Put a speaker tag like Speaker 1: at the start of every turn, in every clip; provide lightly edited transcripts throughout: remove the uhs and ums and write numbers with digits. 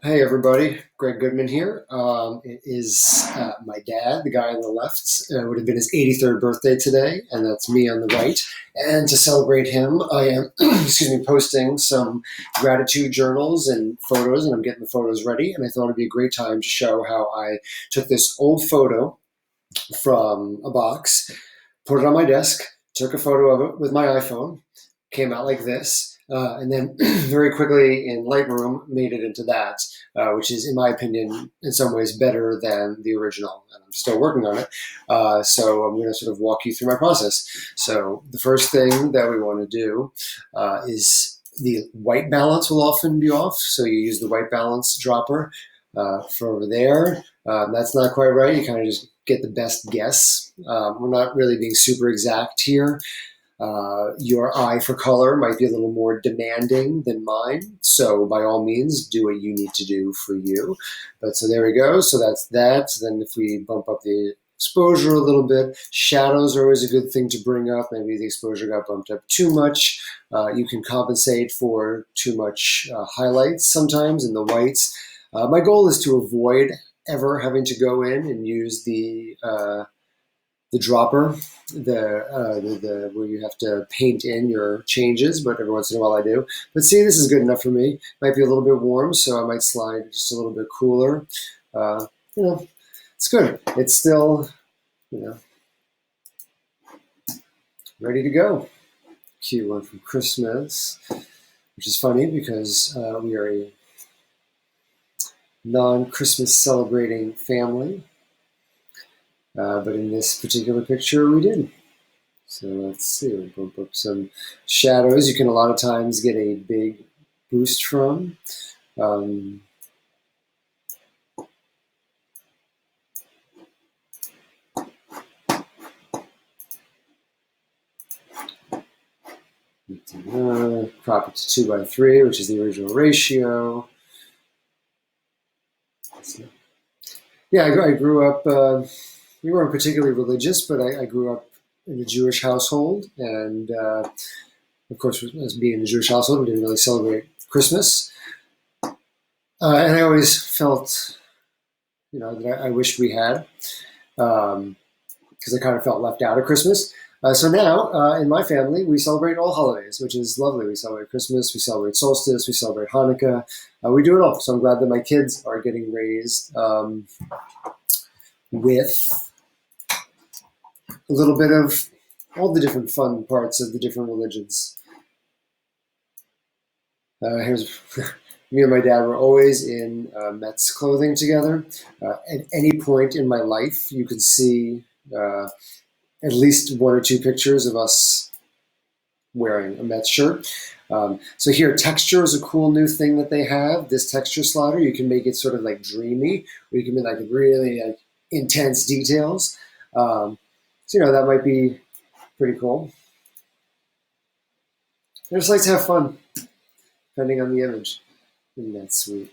Speaker 1: Hey everybody, Greg Goodman here. It is my dad, the guy on the left. It would have been his 83rd birthday today, and that's me on the right. And to celebrate him, I am, posting some gratitude journals and photos, and I'm getting the photos ready. And I thought it'd be a great time to show how I took this old photo from a box, put it on my desk, took a photo of it with my iPhone, came out like this, and then very quickly in Lightroom made it into that, which is, in my opinion, in some ways better than the original. And I'm still working on it. So I'm going to sort of walk you through my process. So the first thing that we want to do is the white balance will often be off. So you use the white balance dropper for over there. That's not quite right. You kind of just get the best guess. We're not really being super exact here. Your eye for color might be a little more demanding than mine. So by all means, do what you need to do for you. But so there we go. So that's that. So then if we bump up the exposure a little bit, shadows are always a good thing to bring up. Maybe the exposure got bumped up too much. You can compensate for too much highlights sometimes in the whites. My goal is to avoid ever having to go in and use the dropper, the where you have to paint in your changes, but every once in a while I do. But see, this is good enough for me. Might be a little bit warm, so I might slide just a little bit cooler. Uh, you know, it's good. It's still, you know, ready to go. Cute one from Christmas, which is funny because we are a non-Christmas celebrating family. But in this particular picture, we did. So let's see, we'll bump up some shadows. You can a lot of times get a big boost from. Um, Crop it to 2:3, which is the original ratio. Yeah, I grew up, we weren't particularly religious, but I grew up in a Jewish household. And of course, as being in a Jewish household, we didn't really celebrate Christmas. And I always felt, that I wished we had, because I kind of felt left out of Christmas. So now, in my family, we celebrate all holidays, which is lovely. We celebrate Christmas, we celebrate solstice, we celebrate Hanukkah. We do it all. So I'm glad that my kids are getting raised with a little bit of all the different fun parts of the different religions. Here's me and my dad were always in Mets clothing together. At any point in my life, you could see at least one or two pictures of us wearing a Mets shirt. So here, texture is a cool new thing that they have. This texture slider, you can make it sort of like dreamy, or you can make like really like intense details. So that might be pretty cool. I just like to have fun, depending on the image. And that's sweet.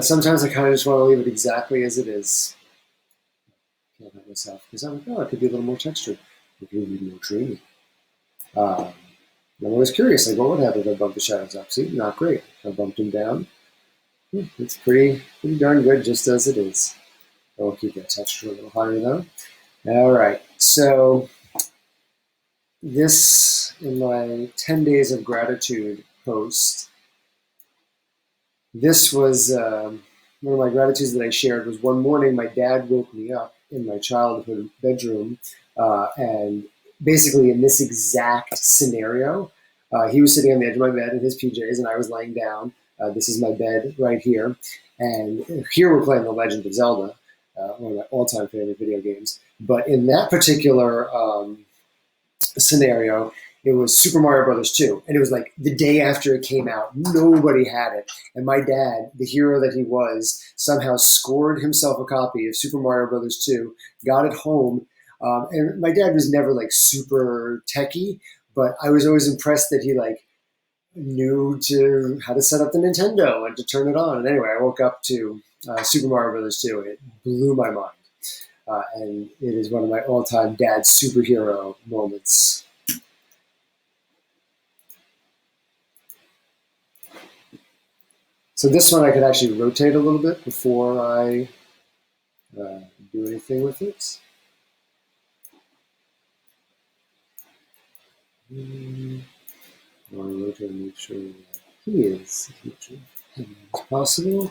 Speaker 1: Sometimes I kind of just want to leave it exactly as it is. Can't help myself because I'm like, oh, it could be a little more textured. It could be more dreamy. I'm always curious, like, what would happen if I bumped the shadows up? See, not great. If I bumped them down, it's pretty darn good just as it is. I'll keep that texture a little higher though. All right, so this in my 10 days of gratitude post, this was one of my gratitudes that I shared was one morning my dad woke me up in my childhood bedroom, and basically in this exact scenario, he was sitting on the edge of my bed in his PJs and I was laying down. This is my bed right here. And here we're playing The Legend of Zelda, one of my all-time favorite video games. But in that particular scenario, it was Super Mario Brothers 2. And it was like the day after it came out, nobody had it. And my dad, the hero that he was, somehow scored himself a copy of Super Mario Brothers 2, got it home. And my dad was never like super techie, but I was always impressed that he like knew to how to set up the Nintendo and to turn it on. And anyway, I woke up to Super Mario Brothers 2 and it blew my mind. and it is one of my all-time dad superhero moments. So this one I could actually rotate a little bit before I do anything with it. I want to rotate and make sure that he is as much as possible.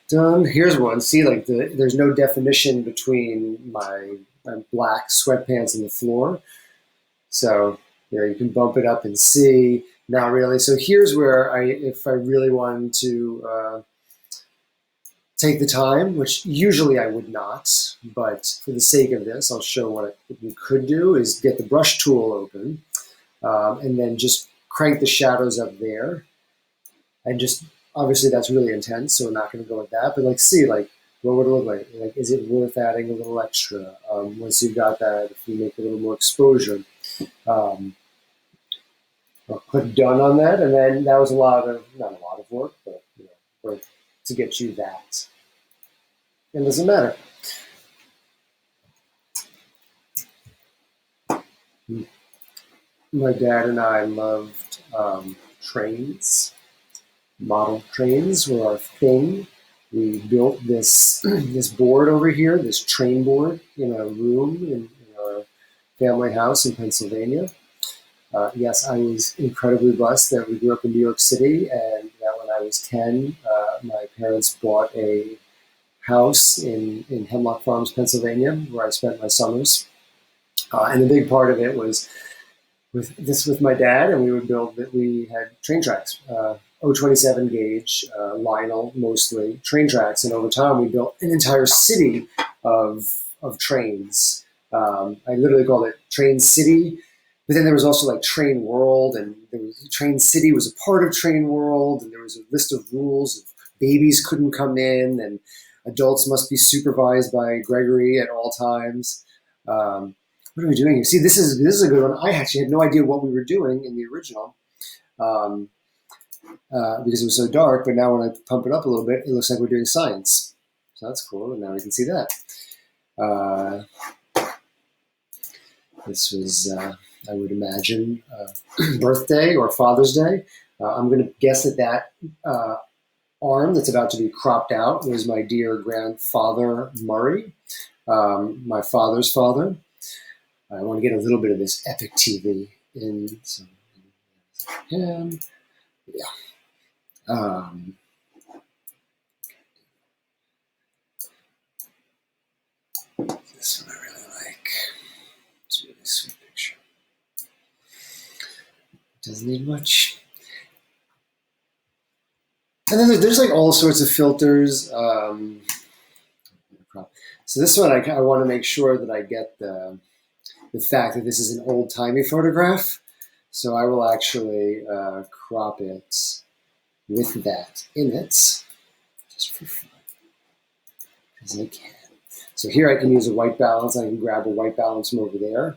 Speaker 1: Done. Here's one. See, like there's no definition between my black sweatpants and the floor. So you can bump it up and see. Not really. So here's where if I really wanted to take the time, which usually I would not, but for the sake of this, I'll show what you could do is get the brush tool open and then just crank the shadows up there. And just, obviously that's really intense, so we're not going to go with that, but like see, like what would it look like? Like, is it worth adding a little extra? Once you've got that, if you make a little more exposure, I'll click done on that, and then that was not a lot of work, but work to get you that. It doesn't matter. My dad and I loved trains. Model trains were our thing. We built this this board over here, this train board, in a room in our family house in Pennsylvania. Yes, I was incredibly blessed that we grew up in New York City, and that when I was 10, my parents bought a house in Hemlock Farms, Pennsylvania, where I spent my summers. And a big part of it was with my dad, and we would build that. We had train tracks, 027 gauge, Lionel mostly, train tracks, and over time we built an entire city of trains. I literally called it Train City, but then there was also like Train World, and Train City was a part of Train World, and there was a list of rules of babies couldn't come in, and adults must be supervised by Gregory at all times. What are we doing here? See, this is a good one. I actually had no idea what we were doing in the original because it was so dark, but now when I pump it up a little bit, it looks like we're doing science. So that's cool, and now we can see that. This was, I would imagine, birthday or Father's Day. I'm going to guess that arm that's about to be cropped out was my dear grandfather Murray, my father's father. I want to get a little bit of this epic TV in. So, yeah. This one I really like. It's a really sweet picture. Doesn't need much. And then there's like all sorts of filters. So this one I want to make sure that I get the fact that this is an old-timey photograph. So I will actually crop it with that in it, just for fun, because I can. So here I can use a white balance. I can grab a white balance from over there.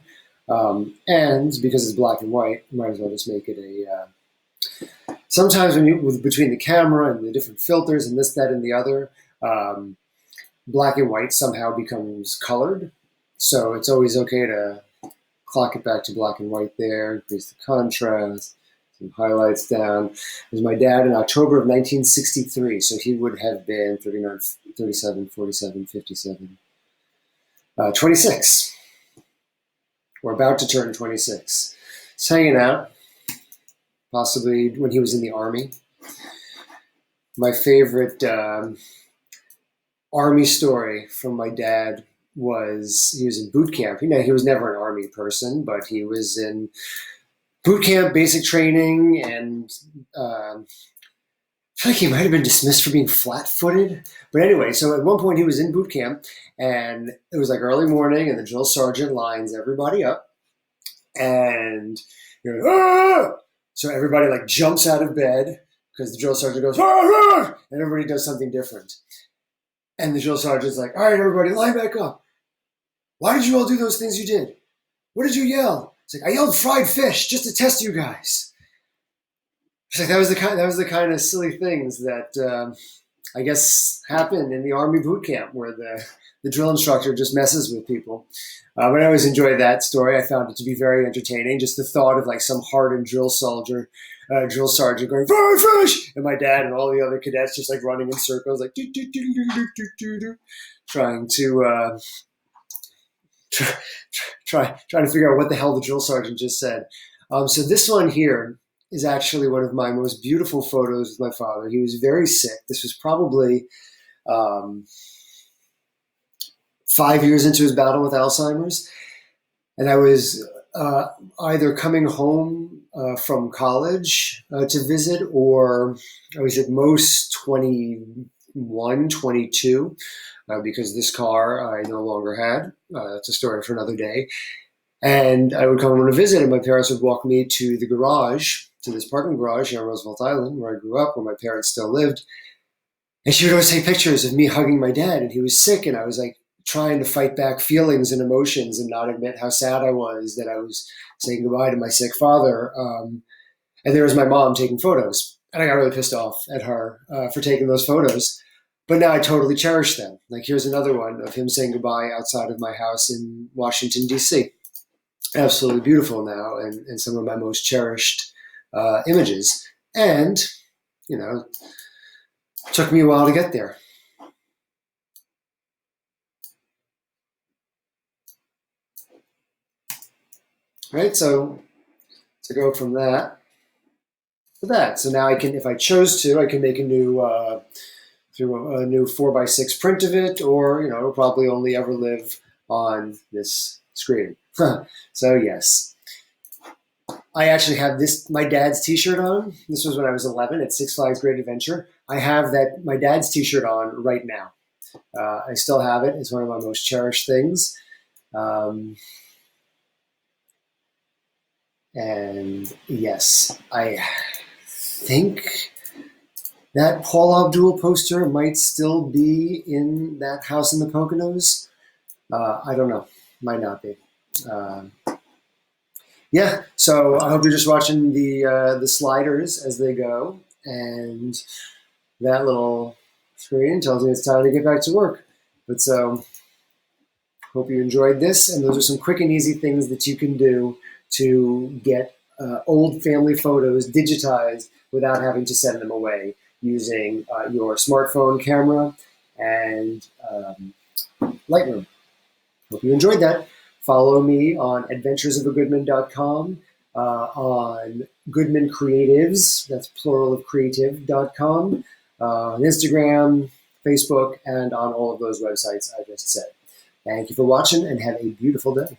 Speaker 1: And because it's black and white, I might as well just make it a... sometimes between the camera and the different filters and this, that, and the other, black and white somehow becomes colored. So it's always okay to clock it back to black and white there, increase the contrast, some highlights down. There's my dad in October of 1963, so he would have been 39, 37, 47, 57, 26. We're about to turn 26. He's hanging out, possibly when he was in the Army. My favorite Army story from my dad was he was in boot camp. He was never an Army person, but he was in boot camp, basic training, and I feel like he might have been dismissed for being flat-footed. But anyway, so at one point he was in boot camp, and it was like early morning, and the drill sergeant lines everybody up, and you're like, ah! So everybody like jumps out of bed because the drill sergeant goes, ah! And everybody does something different. And the drill sergeant's like, all right, everybody, line back up. Why did you all do those things you did? What did you yell? It's like, I yelled fried fish just to test you guys. It's like, that was the kind of silly things that I guess happened in the Army boot camp where the the drill instructor just messes with people. But I always enjoyed that story. I found it to be very entertaining. Just the thought of like some hardened drill sergeant going fish, and my dad and all the other cadets just like running in circles, like do, do, do, do, do, do, do, do, trying to trying to figure out what the hell the drill sergeant just said. So this one here is actually one of my most beautiful photos with my father. He was very sick. This was probably 5 years into his battle with Alzheimer's. And I was either coming home from college to visit, or I was at most 21, 22, because this car I no longer had. That's a story for another day. And I would come home to visit, and my parents would walk me to the garage, to this parking garage on Roosevelt Island, where I grew up, where my parents still lived. And she would always take pictures of me hugging my dad, and he was sick, and I was like trying to fight back feelings and emotions and not admit how sad I was that I was saying goodbye to my sick father. And there was my mom taking photos. And I got really pissed off at her for taking those photos. But now I totally cherish them. Like here's another one of him saying goodbye outside of my house in Washington, D.C. Absolutely beautiful now, and some of my most cherished images. And, you know, took me a while to get there. Right, so to go from that to that. So now I can, if I chose to, I can make a new through a new 4x6 print of it, or it'll probably only ever live on this screen. So yes, I actually have my dad's T-shirt on. This was when I was 11 at Six Flags Great Adventure. I have my dad's T-shirt on right now. I still have it. It's one of my most cherished things. And yes, I think that Paul Abdul poster might still be in that house in the Poconos. I don't know. Might not be. Yeah, so I hope you're just watching the sliders as they go. And that little screen tells me it's time to get back to work. But so, hope you enjoyed this. And those are some quick and easy things that you can do to get old family photos digitized without having to send them away, using your smartphone camera and Lightroom. Hope you enjoyed that. Follow me on adventuresofagoodman.com, on Goodman Creatives, that's plural of creative.com, on Instagram, Facebook, and on all of those websites I just said. Thank you for watching, and have a beautiful day.